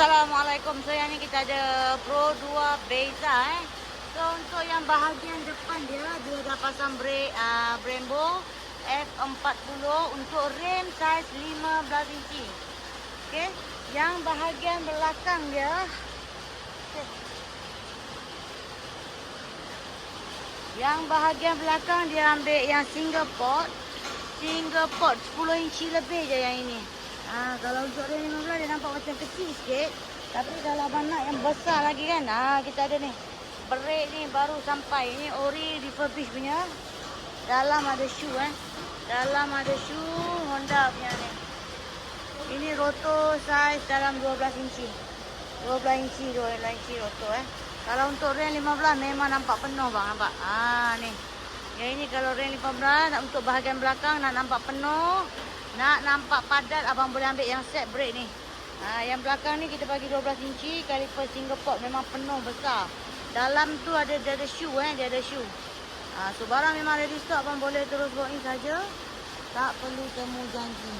Assalamualaikum. So yang ni kita ada Pro 2 Beza. So untuk yang bahagian depan dia dah pasang brake Brembo F40 untuk rem saiz 15 inci. Okey. Yang bahagian belakang dia Yang bahagian belakang dia ambil yang single port 10 inci lebih je yang ini. Kalau untuk rem 15 dia nampak macam kecil sikit. Tapi kalau abang nak yang besar lagi kan. Kita ada ni. Brake ni baru sampai. Ini ori refurbish punya. Dalam ada shoe Dalam ada shoe Honda punya ni. Ini rotor saiz dalam 12 inci. 12 inci rotor Kalau untuk rem 15 memang nampak penuh bang, nampak. Ni. Yang ini kalau rem 15 untuk bahagian belakang nak nampak penuh. Nak nampak padat, abang boleh ambil yang set brake ni. Yang belakang ni kita bagi 12 inci. Kaliper single port memang penuh besar. Dalam tu dia ada shoe dia ada shoe. So barang memang ready stock, abang boleh terus walk in saja. Tak perlu temu janji.